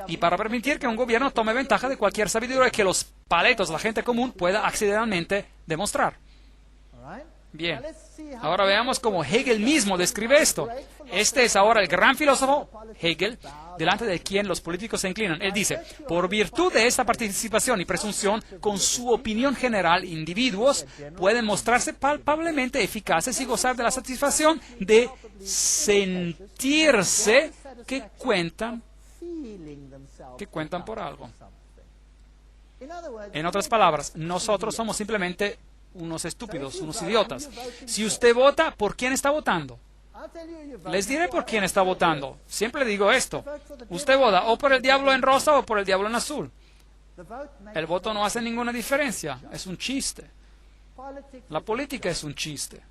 y para permitir que un gobierno tome ventaja de cualquier sabiduría que los paletos, la gente común, pueda accidentalmente demostrar. Bien, ahora veamos cómo Hegel mismo describe esto. Este es ahora el gran filósofo Hegel, delante de quien los políticos se inclinan. Él dice, por virtud de esta participación y presunción, con su opinión general, individuos pueden mostrarse palpablemente eficaces y gozar de la satisfacción de sentirse que cuentan por algo. En otras palabras, nosotros somos simplemente unos estúpidos, unos idiotas. Si usted vota, ¿por quién está votando? Les diré por quién está votando. Siempre digo esto. Usted vota o por el diablo en rosa o por el diablo en azul. El voto no hace ninguna diferencia. Es un chiste. La política es un chiste.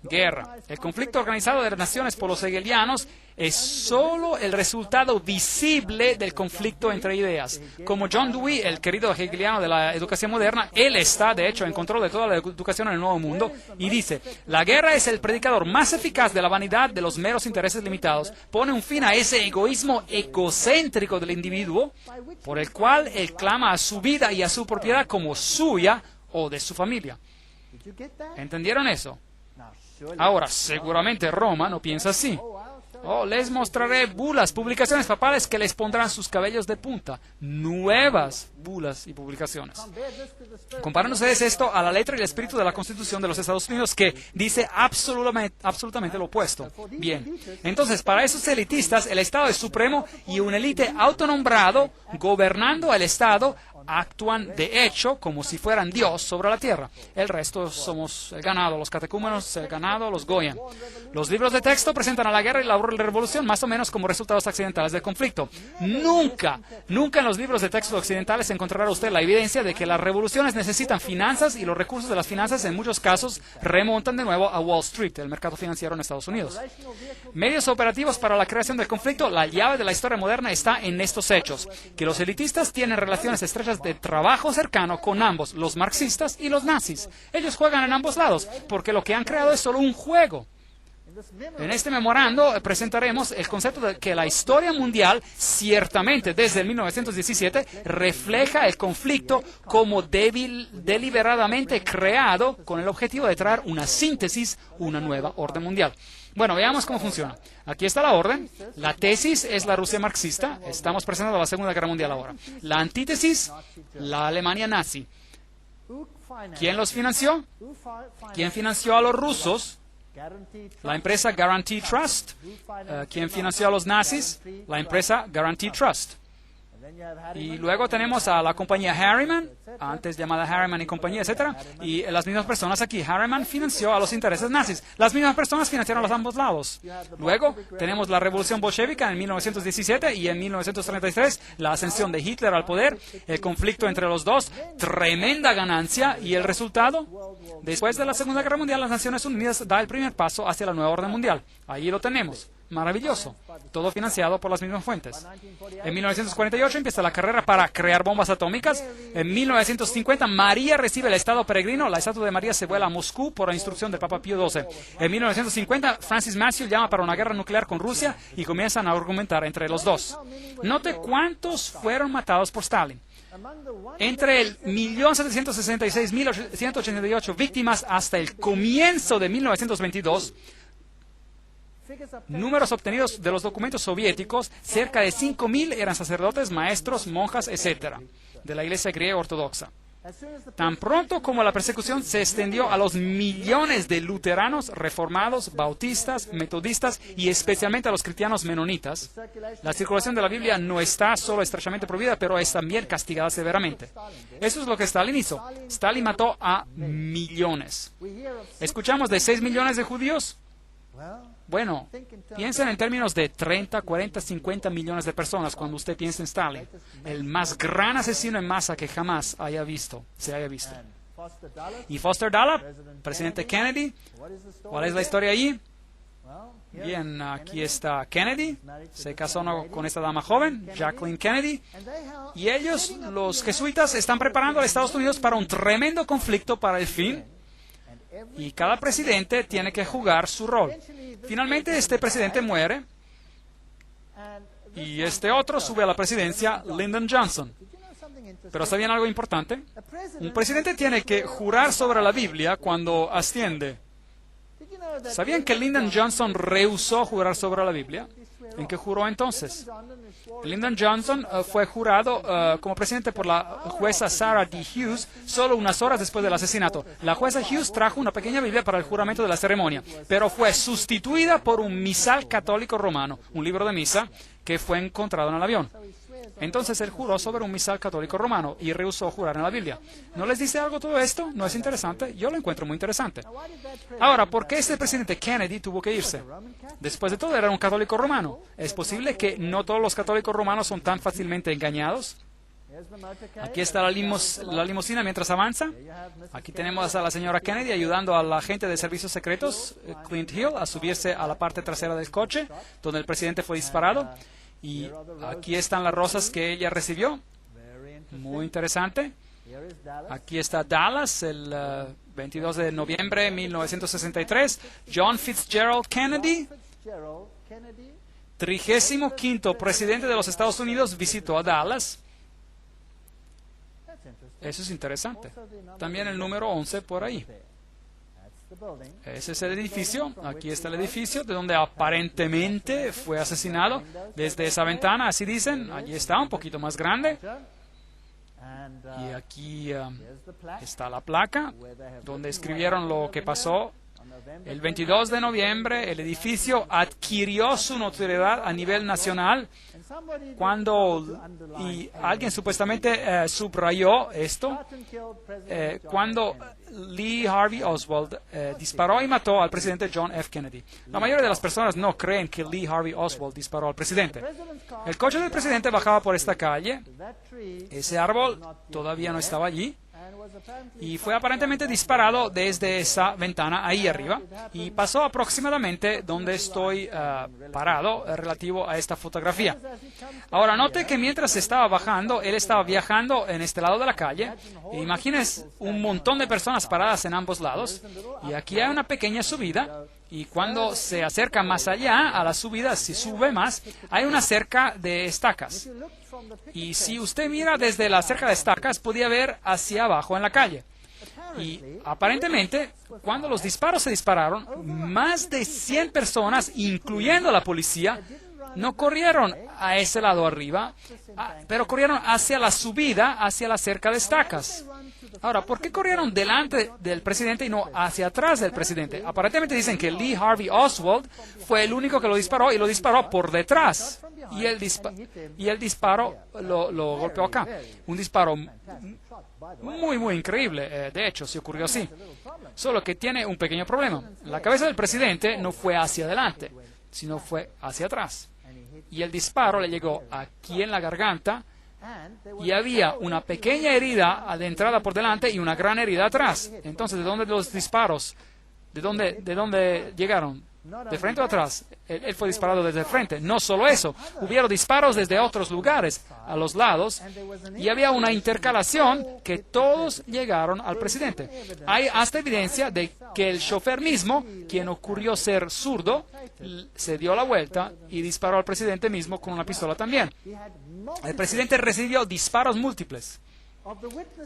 Guerra. El conflicto organizado de las naciones por los hegelianos es solo el resultado visible del conflicto entre ideas. Como John Dewey, el querido hegeliano de la educación moderna, él está, de hecho, en control de toda la educación en el Nuevo Mundo y dice, la guerra es el predicador más eficaz de la vanidad de los meros intereses limitados. Pone un fin a ese egoísmo egocéntrico del individuo, por el cual él clama a su vida y a su propiedad como suya o de su familia. ¿Entendieron eso? Ahora, seguramente Roma no piensa así. Les mostraré bulas, publicaciones papales que les pondrán sus cabellos de punta. Nuevas bulas y publicaciones. Comparen ustedes esto a la letra y el espíritu de la Constitución de los Estados Unidos, que dice absolutamente lo opuesto. Bien, entonces, para esos elitistas, el Estado es supremo y un élite autonombrado, gobernando el Estado, actúan de hecho como si fueran Dios sobre la tierra. El resto somos el ganado, los catecúmenos, el ganado, los goyim. Los libros de texto presentan a la guerra y la revolución más o menos como resultados accidentales del conflicto. Nunca en los libros de texto occidentales encontrará usted la evidencia de que las revoluciones necesitan finanzas y los recursos de las finanzas en muchos casos remontan de nuevo a Wall Street, el mercado financiero en Estados Unidos. Medios operativos para la creación del conflicto, la llave de la historia moderna está en estos hechos, que los elitistas tienen relaciones estrechas de trabajo cercano con ambos, los marxistas y los nazis. Ellos juegan en ambos lados, porque lo que han creado es solo un juego. En este memorando presentaremos el concepto de que la historia mundial, ciertamente desde el 1917, refleja el conflicto como deliberadamente creado con el objetivo de traer una síntesis, una nueva orden mundial. Bueno, veamos cómo funciona. Aquí está la orden. La tesis es la Rusia marxista. Estamos presentando la Segunda Guerra Mundial ahora. La antítesis, la Alemania nazi. ¿Quién los financió? ¿Quién financió a los rusos? La empresa Guarantee Trust. ¿Quién financió a los nazis? La empresa Guarantee Trust. Y luego tenemos a la compañía Harriman, antes llamada Harriman y compañía, etc. Y las mismas personas aquí. Harriman financió a los intereses nazis. Las mismas personas financiaron a los ambos lados. Luego tenemos la revolución bolchevica en 1917 y en 1933, la ascensión de Hitler al poder, el conflicto entre los dos, tremenda ganancia y el resultado. Después de la Segunda Guerra Mundial, las Naciones Unidas da el primer paso hacia la nueva orden mundial. Ahí lo tenemos. Maravilloso. Todo financiado por las mismas fuentes. En 1948 empieza la carrera para crear bombas atómicas. En 1950 María recibe el estado peregrino. La estatua de María se vuela a Moscú por la instrucción del Papa Pío XII. En 1950 Francis Matthew llama para una guerra nuclear con Rusia y comienzan a argumentar entre los dos. Note cuántos fueron matados por Stalin. Entre el 1.766.188 víctimas hasta el comienzo de 1922, números obtenidos de los documentos soviéticos, cerca de 5.000 eran sacerdotes, maestros, monjas, etc., de la Iglesia griega ortodoxa. Tan pronto como la persecución se extendió a los millones de luteranos, reformados, bautistas, metodistas y especialmente a los cristianos menonitas, la circulación de la Biblia no está solo estrechamente prohibida, pero es también castigada severamente. Eso es lo que Stalin hizo. Stalin mató a millones. ¿Escuchamos de 6 millones de judíos? Bueno, piensen en términos de 30, 40, 50 millones de personas cuando usted piensa en Stalin, el más gran asesino en masa que jamás se haya visto. Y Foster Dulles, presidente Kennedy, ¿cuál es la historia allí? Bien, aquí está Kennedy, se casó con esta dama joven, Jacqueline Kennedy, y ellos, los jesuitas, están preparando a Estados Unidos para un tremendo conflicto para el fin. Y cada presidente tiene que jugar su rol. Finalmente, este presidente muere Y este otro sube a la presidencia, Lyndon Johnson. Pero ¿sabían algo importante? Un presidente tiene que jurar sobre la Biblia cuando asciende. ¿Sabían que Lyndon Johnson rehusó jurar sobre la Biblia? ¿En qué juró entonces? Lyndon Johnson fue jurado como presidente por la jueza Sarah D. Hughes solo unas horas después del asesinato. La jueza Hughes trajo una pequeña Biblia para el juramento de la ceremonia, pero fue sustituida por un misal católico romano, un libro de misa que fue encontrado en el avión. Entonces él juró sobre un misal católico romano y rehusó jurar en la Biblia. ¿No les dice algo todo esto? ¿No es interesante? Yo lo encuentro muy interesante. Ahora, ¿por qué este presidente Kennedy tuvo que irse? Después de todo, era un católico romano. ¿Es posible que no todos los católicos romanos son tan fácilmente engañados? Aquí está la limusina mientras avanza. Aquí tenemos a la señora Kennedy ayudando al agente de servicios secretos, Clint Hill, a subirse a la parte trasera del coche, donde el presidente fue disparado. Y aquí están las rosas que ella recibió. Muy interesante. Aquí está Dallas, el 22 de noviembre de 1963. John Fitzgerald Kennedy, 35º presidente de los Estados Unidos, visitó a Dallas. Eso es interesante. También el número 11 por ahí. Ese es el edificio. Aquí está el edificio de donde aparentemente fue asesinado. Desde esa ventana, así dicen, allí está, un poquito más grande. Y aquí está la placa donde escribieron lo que pasó. El 22 de noviembre, el edificio adquirió su notoriedad a nivel nacional y alguien supuestamente subrayó esto, cuando Lee Harvey Oswald disparó y mató al presidente John F. Kennedy. La mayoría de las personas no creen que Lee Harvey Oswald disparó al presidente. El coche del presidente bajaba por esta calle. Ese árbol todavía no estaba allí. Y fue aparentemente disparado desde esa ventana ahí arriba y pasó aproximadamente donde estoy parado relativo a esta fotografía. Ahora note que mientras estaba bajando, él estaba viajando en este lado de la calle. Imagínense un montón de personas paradas en ambos lados y aquí hay una pequeña subida. Y cuando se acerca más allá a la subida, si sube más, hay una cerca de estacas. Y si usted mira desde la cerca de estacas, podía ver hacia abajo en la calle. Y aparentemente, cuando los disparos se dispararon, más de 100 personas, incluyendo la policía, no corrieron a ese lado arriba, pero corrieron hacia la subida, hacia la cerca de estacas. Ahora, ¿por qué corrieron delante del presidente y no hacia atrás del presidente? Aparentemente dicen que Lee Harvey Oswald fue el único que lo disparó y lo disparó por detrás. Y el disparo lo golpeó acá. Un disparo muy, muy increíble. De hecho, se ocurrió así. Solo que tiene un pequeño problema. La cabeza del presidente no fue hacia adelante, sino fue hacia atrás. Y el disparo le llegó aquí en la garganta. Y había una pequeña herida de entrada por delante y una gran herida atrás. Entonces, ¿de dónde los disparos? ¿De dónde llegaron? ¿De frente o atrás? Él fue disparado desde el frente. No solo eso, hubieron disparos desde otros lugares, a los lados, y había una intercalación que todos llegaron al presidente. Hay hasta evidencia de que el chofer mismo, quien ocurrió ser zurdo, se dio la vuelta y disparó al presidente mismo con una pistola también. El presidente recibió disparos múltiples.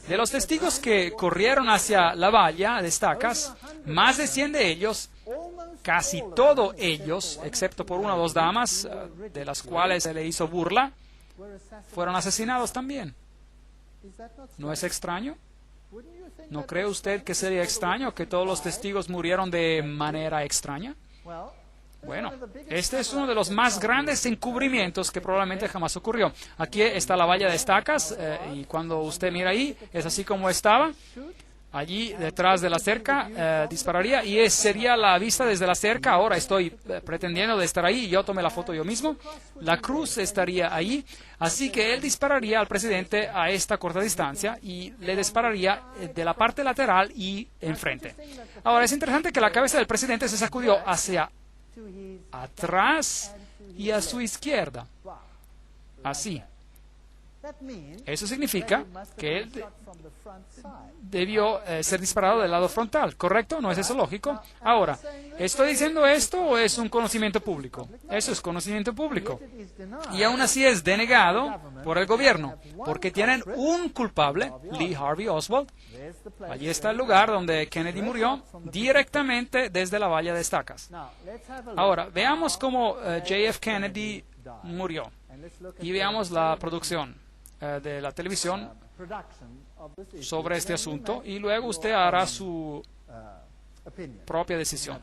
De los testigos que corrieron hacia la valla de estacas, más de 100 de ellos, casi todos ellos, excepto por una o dos damas, de las cuales se le hizo burla, fueron asesinados también. ¿No es extraño? ¿No cree usted que sería extraño que todos los testigos murieron de manera extraña? Bueno, este es uno de los más grandes encubrimientos que probablemente jamás ocurrió. Aquí está la valla de estacas y cuando usted mira ahí, es así como estaba. Allí detrás de la cerca dispararía y sería la vista desde la cerca. Ahora estoy pretendiendo de estar ahí y yo tomé la foto yo mismo. La cruz estaría ahí, así que él dispararía al presidente a esta corta distancia y le dispararía de la parte lateral y enfrente. Ahora es interesante que la cabeza del presidente se sacudió hacia atrás y a su izquierda. Así. Eso significa que él debió ser disparado del lado frontal, ¿correcto? ¿No es eso lógico? Ahora, ¿estoy diciendo esto o es un conocimiento público? Eso es conocimiento público. Y aún así es denegado por el gobierno, porque tienen un culpable, Lee Harvey Oswald. Allí está el lugar donde Kennedy murió, directamente desde la valla de estacas. Ahora, veamos cómo JF Kennedy murió y veamos la producción de la televisión sobre este asunto y luego usted hará su propia decisión.